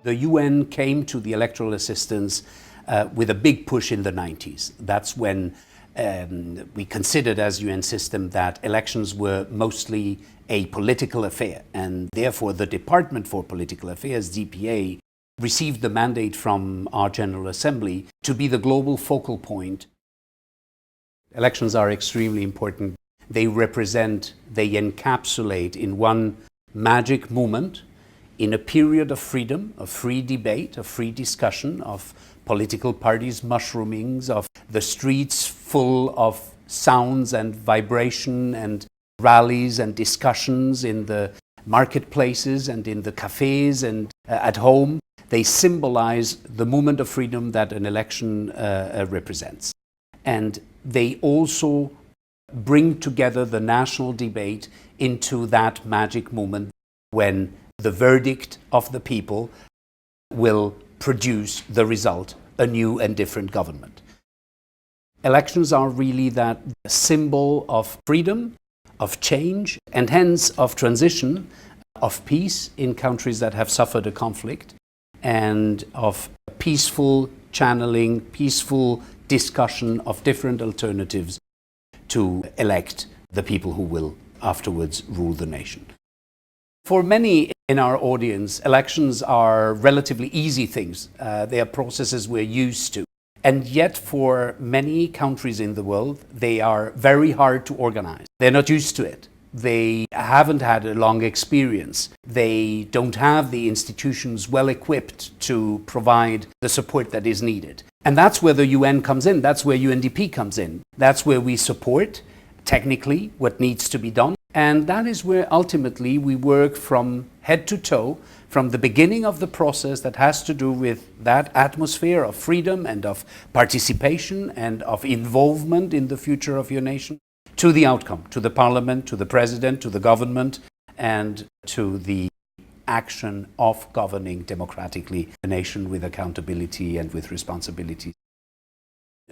The UN came to the electoral assistance with a big push in the 90s. That's when we considered as UN system that elections were mostly a political affair, and therefore the Department for Political Affairs, DPA, received the mandate from our General Assembly to be the global focal point. Elections are extremely important. They represent, they encapsulate in one magic moment, in a period of freedom, of free debate, of free discussion, of political parties mushroomings, of the streets full of sounds and vibration and rallies and discussions in the marketplaces and in the cafes and at home. They symbolize the moment of freedom that an election represents. And they also bring together the national debate into that magic moment when the verdict of the people will produce the result, a new and different government. Elections are really that symbol of freedom, of change, and hence of transition, of peace in countries that have suffered a conflict, and of peaceful channeling, peaceful discussion of different alternatives to elect the people who will afterwards rule the nation. For many in our audience, elections are relatively easy things. They are processes we're used to. And yet for many countries in the world, they are very hard to organize. They're not used to it. They haven't had a long experience. They don't have the institutions well equipped to provide the support that is needed. And that's where the UN comes in. That's where UNDP comes in. That's where we support technically what needs to be done. And that is where ultimately we work from head to toe, from the beginning of the process that has to do with that atmosphere of freedom and of participation and of involvement in the future of your nation, to the outcome, to the parliament, to the president, to the government, and to the action of governing democratically a nation with accountability and with responsibility.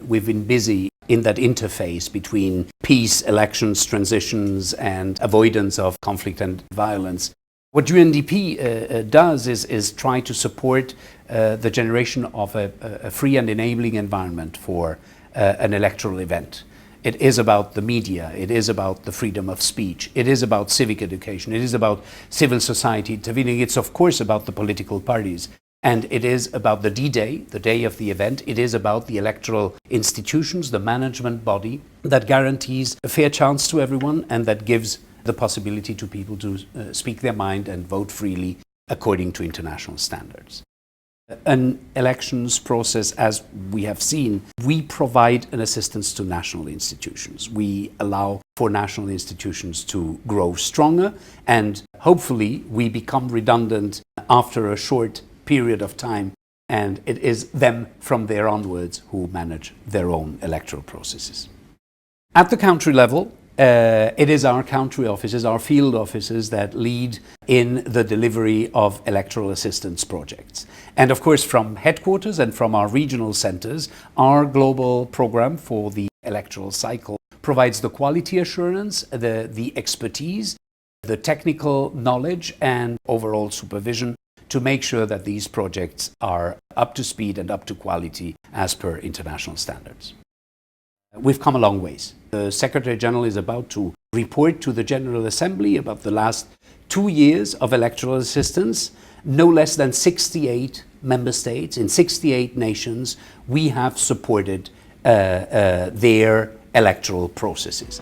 We've been busy in that interface between peace, elections, transitions, and avoidance of conflict and violence. What UNDP does is try to support the generation of a free and enabling environment for an electoral event. It is about the media, it is about the freedom of speech, it is about civic education, it is about civil society intervening, it's of course about the political parties. And it is about the D-Day, the day of the event. It is about the electoral institutions, the management body that guarantees a fair chance to everyone and that gives the possibility to people to speak their mind and vote freely according to international standards. An elections process, as we have seen, we provide an assistance to national institutions. We allow for national institutions to grow stronger, and hopefully we become redundant after a short period of time, and it is them from there onwards who manage their own electoral processes. At the country level, it is our country offices, our field offices that lead in the delivery of electoral assistance projects. And of course from headquarters and from our regional centers, our global program for the electoral cycle provides the quality assurance, the expertise, the technical knowledge and overall supervision to make sure that these projects are up to speed and up to quality as per international standards. We've come a long ways. The Secretary General is about to report to the General Assembly about the last 2 years of electoral assistance. No less than 68 member states in 68 nations, we have supported their electoral processes.